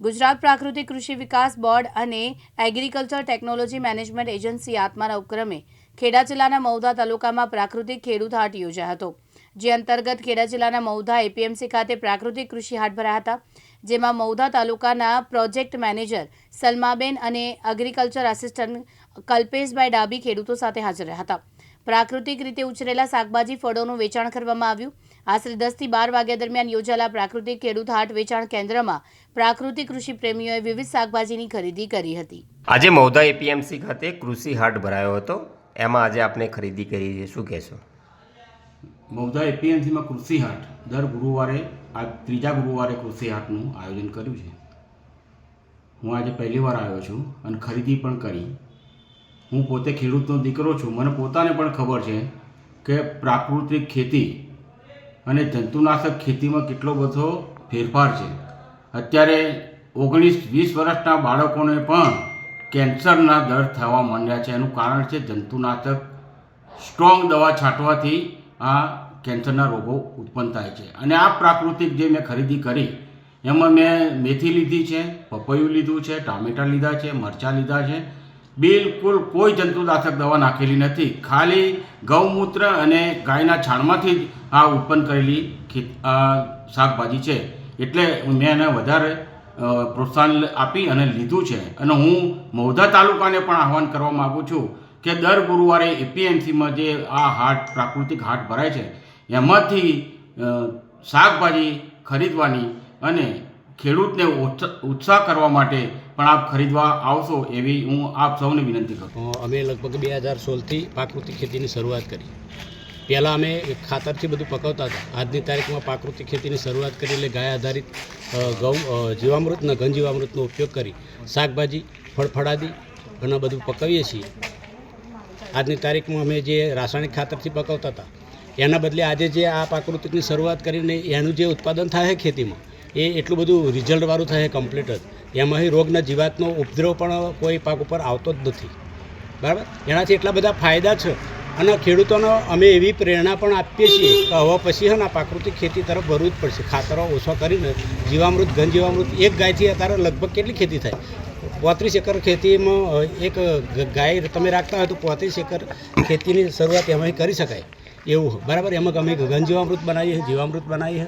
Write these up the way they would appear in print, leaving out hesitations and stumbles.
ગુજરાત પ્રાકૃતિક કૃષિ વિકાસ બોર્ડ અને એગ્રીકલ્ચર ટેકનોલોજી મેનેજમેન્ટ એજન્સી આત્માના ઉપક્રમે ખેડા જિલ્લાના મૌધા તાલુકામાં પ્રાકૃતિક ખેડૂત હાટ યોજાયો હતો, જે અંતર્ગત ખેડા જિલ્લાના મૌધા એપીએમસી ખાતે પ્રાકૃતિક કૃષિ હાટ ભરાયા હતા, જેમાં મૌધા તાલુકાના પ્રોજેક્ટ મેનેજર સલમાબેન અને એગ્રીકલ્ચર આસિસ્ટન્ટ કલ્પેશભાઈ ડાબી ખેડૂતો સાથે હાજર રહ્યા હતા. પ્રાકૃતિક રીતે ઉછરેલા શાકભાજી ફળોનું વેચાણ કરવામાં આવ્યું. આશરે 10 થી 12 વાગ્યા દરમિયાન યોજાયેલા પ્રાકૃતિક ખેડૂત હાટ વેચાણ કેન્દ્રમાં પ્રાકૃતિક કૃષિ પ્રેમીઓએ વિવિધ શાકભાજીની ખરીદી કરી હતી. આજે મૌધા એપીએમસી ખાતે કૃષિ હાટ ભરાયો હતો, એમાં આજે આપણે ખરીદી કરી છે, શું કહેશો? મૌધા એપીએમસીમાં કૃષિ હાટ દર ગુરુવારે આ ત્રીજા ગુરુવારે કૃષિ હાટનું આયોજન કર્યું છે. હું આજે પહેલી વાર આવ્યો છું અને ખરીદી પણ કરી. હું પોતે ખેડૂતનો દીકરો છું. મને પોતાને પણ ખબર છે કે પ્રાકૃતિક ખેતી અને જંતુનાશક ખેતીમાં કેટલો બધો ફેરફાર છે. અત્યારે 19-20 વર્ષના બાળકોને પણ કેન્સરના દર થવા માંડ્યા છે. એનું કારણ છે જંતુનાશક સ્ટ્રોંગ દવા છાંટવાથી આ કેન્સરના રોગો ઉત્પન્ન થાય છે. અને આ પ્રાકૃતિક જે મેં ખરીદી કરી એમાં મેં મેથી લીધી છે, પપૈયું લીધું છે, ટામેટાં લીધા છે, મરચાં લીધા છે. બિલકુલ કોઈ જંતુનાશક દવા નાખેલી નથી. ખાલી ગૌમૂત્ર અને ગાયના છાણમાંથી જ આ ઉત્પન્ન કરેલી શાકભાજી છે. એટલે મેં એને વધારે પ્રોત્સાહન આપી અને લીધું છે. અને હું મૌધા તાલુકાને પણ આહવાન કરવા માગું છું કે દર ગુરુવારે એપીએમસીમાં જે આ હાટ પ્રાકૃતિક હાટ ભરાય છે એમાંથી શાકભાજી ખરીદવાની અને ખેડૂતને ઉત્સાહ કરવા માટે પણ આપ ખરીદવા આવશો એવી હું આપ સૌને વિનંતી કરું. અમે લગભગ 2016થી પ્રાકૃતિક ખેતીની શરૂઆત કરી. પહેલાં અમે ખાતરથી બધું પકવતા હતા. આજની તારીખમાં પ્રાકૃતિક ખેતીની શરૂઆત કરી એટલે ગાય આધારિત જીવામૃત અને ઘન જીવામૃતનો ઉપયોગ કરી શાકભાજી, ફળફળાદી ઘણા બધું પકવીએ છીએ. આજની તારીખમાં અમે જે રાસાયણિક ખાતરથી પકવતા હતા એના બદલે આજે જે આ પ્રાકૃતિકની શરૂઆત કરીને એનું જે ઉત્પાદન થાય ખેતીમાં એ એટલું બધું રિઝલ્ટવાળું થાય કમ્પ્લીટ જ. એમાંથી રોગના જીવાતનો ઉપદ્રવ પણ કોઈ પાક ઉપર આવતો જ નથી. બરાબર, એનાથી એટલા બધા ફાયદા છે. અને ખેડૂતોને અમે એવી પ્રેરણા પણ આપીએ છીએ કે હવે પછી ના પ્રાકૃતિક ખેતી તરફ વળવું જ પડશે. ખાતરો ઓછો કરીને જીવામૃત, ઘન જીવામૃત એક ગાયથી અત્યારે લગભગ કેટલી ખેતી થાય? 35 એકર ખેતીમાં એક ગાય તમે રાખતા હોય તો 35 એકર ખેતીની શરૂઆત એમાંથી કરી શકાય એવું. બરાબર, એમાં અમે ઘન જીવામૃત બનાવીએ, જીવામૃત બનાવીએ,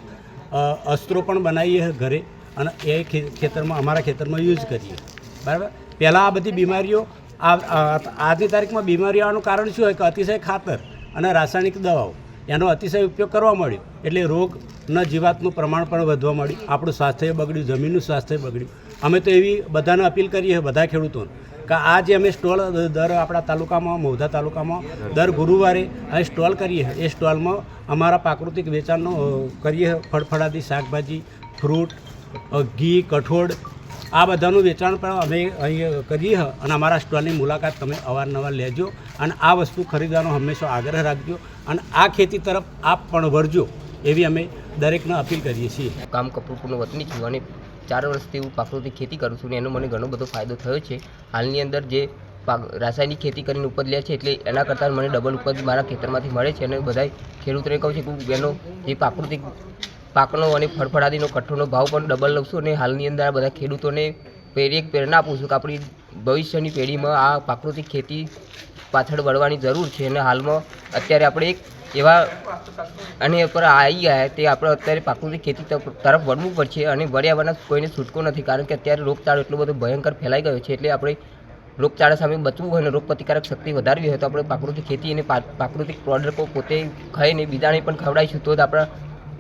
અસ્ત્રો પણ બનાવીએ ઘરે અને એ ખેતરમાં અમારા ખેતરમાં યુઝ કરીએ. બરાબર, પહેલાં આ બધી બીમારીઓ આજની તારીખમાં બીમારીઓ આવવાનું કારણ શું હોય કે અતિશય ખાતર અને રાસાયણિક દવાઓ એનો અતિશય ઉપયોગ કરવા મળ્યો એટલે રોગના જીવાતનું પ્રમાણ પણ વધવા મળ્યું. આપણું સ્વાસ્થ્ય બગડ્યું, જમીનનું સ્વાસ્થ્ય બગડ્યું. અમે તો એવી બધાને અપીલ કરીએ, બધા ખેડૂતોને, કે આ જે અમે સ્ટોલ દર આપણા તાલુકામાં મૌધા તાલુકામાં દર ગુરુવારે અહીં સ્ટોલ કરીએ એ સ્ટોલમાં અમારા પ્રાકૃતિક વેચાણનો કરીએ. ફળફળાદી, શાકભાજી, ફ્રૂટ, ઘી, કઠોળ આ બધાનું વેચાણ પણ અમે અહીં કરીએ અને અમારા સ્ટોલની મુલાકાત તમે અવારનવાર લેજો અને આ વસ્તુ ખરીદવાનો હંમેશા આગ્રહ રાખજો અને આ ખેતી તરફ આપ પણ વળજો એવી અમે દરેકને અપીલ કરીએ છીએ. કામ કપૂરપુરનો વતની છું અને 4 વર્ષથી હું પ્રાકૃતિક ખેતી કરું છું અને એનો મને ઘણો બધો ફાયદો થયો છે. હાલની અંદર જે રાસાયણિક ખેતી કરીને ઉપજ લે છે એટલે એના કરતાં મને ડબલ ઉપજ મારા ખેતરમાંથી મળે છે. અને બધા ખેડૂતોને કહું છું કે એનો જે પ્રાકૃતિક પાકનો અને ફળફળાદીનો કઠોળનો ભાવ પણ ડબલ લઉં છું. અને હાલની અંદર આ બધા ખેડૂતોને એક પ્રેરણા આપું છું કે આપણી ભવિષ્યની પેઢીમાં આ પ્રાકૃતિક ખેતી પાછળ વળવાની જરૂર છે. અને હાલમાં અત્યારે આપણે એક એવા અને પર આવી ગયા તે આપણે અત્યારે પ્રાકૃતિક ખેતી તરફ વળવું પડશે. અને વળ્યા વના કોઈને છૂટકો નથી, કારણ કે અત્યારે રોગચાળો એટલો બધો ભયંકર ફેલાઈ ગયો છે. એટલે આપણે રોગચાળા સામે બચવું હોય અને રોગ પ્રતિકારક શક્તિ વધારવી હોય તો આપણે પ્રાકૃતિક ખેતી અને પ્રાકૃતિક પ્રોડક્ટો પોતે ખાઈને બીજાને પણ ખવડાવીશું તો જ આપણા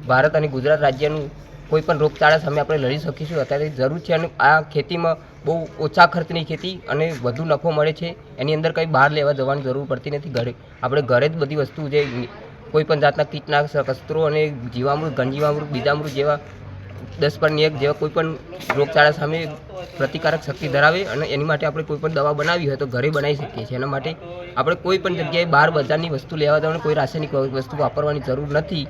ભારત અને ગુજરાત રાજ્યનું કોઈ પણ રોગચાળા સામે આપણે લડી શકીશું. અત્યારે જરૂર છે. અને આ ખેતીમાં બહુ ઓછા ખર્ચની ખેતી અને વધુ નફો મળે છે. એની અંદર કંઈ બહાર લેવા જવાની જરૂર પડતી નથી. આપણે ઘરે જ બધી વસ્તુ જે કોઈ પણ જાતના કીટનાશક, અસ્ત્રો અને જીવામૃત, ઘન જીવામૃત, બીજામૃત જેવા 10/1 જેવા કોઈ પણ રોગચાળા સામે પ્રતિકારક શક્તિ ધરાવે અને એની માટે આપણે કોઈ પણ દવા બનાવી હોય તો ઘરે બનાવી શકીએ છીએ. એના માટે આપણે કોઈ પણ જગ્યાએ બહાર બજારની વસ્તુ લેવા જવાની, કોઈ રાસાયણિક વસ્તુ વાપરવાની જરૂર નથી.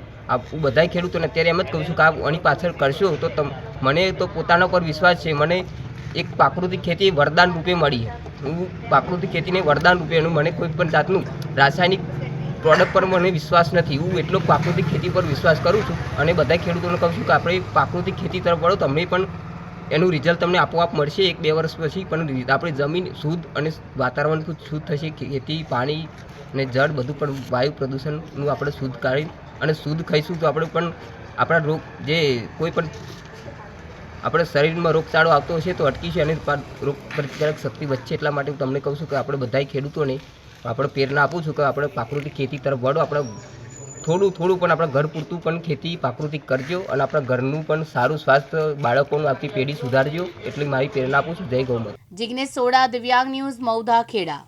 હું બધા ખેડૂતોને અત્યારે એમ જ કહું છું કે આની પાછળ કરશો તો મને તો પોતાના પર વિશ્વાસ છે. મને એક પ્રાકૃતિક ખેતી વરદાન રૂપે મળી. હું પ્રાકૃતિક ખેતીને વરદાન રૂપે એનું મને કોઈ પણ જાતનું રાસાયણિક પ્રોડક્ટ પર મને વિશ્વાસ નથી. હું એટલો પ્રાકૃતિક ખેતી પર વિશ્વાસ કરું છું અને બધા ખેડૂતોને કહું છું કે આપણે પ્રાકૃતિક ખેતી તરફ વળો. તમે પણ એનું રિઝલ્ટ તમને આપોઆપ મળશે 1-2 વર્ષ પછી, પણ આપણી જમીન શુદ્ધ અને વાતાવરણ શુદ્ધ થશે, ખેતી, પાણી અને જળ બધું પણ વાયુ પ્રદૂષણનું આપણે શુદ્ધ કાઢી અને શુદ્ધ ખાઈશું તો આપણે પણ આપણા રોગ જે કોઈ પણ આપણે શરીરમાં રોગચાળો આવતો હશે તો અટકીશું અને રોગ પ્રતિકારક શક્તિ વધશે. એટલા માટે હું તમને કહું છું કે આપણે બધાય ખેડૂતોને આપણે પ્રેરણા આપું છું કે આપણે પ્રાકૃતિક ખેતી તરફ વળો. આપણે થોડું પણ આપણા ઘર પૂરતું પણ ખેતી પ્રાકૃતિક કરજો અને આપણા ઘરનું પણ સારું સ્વાસ્થ્ય, બાળકોનું આવતી પેઢી સુધારજો. એટલે મારી પ્રેરણા આપું છું. જય ગૌ માતા. જિગ્નેશ સોડા, દિવ્યાંગ ન્યૂઝ, મૌધા, ખેડા.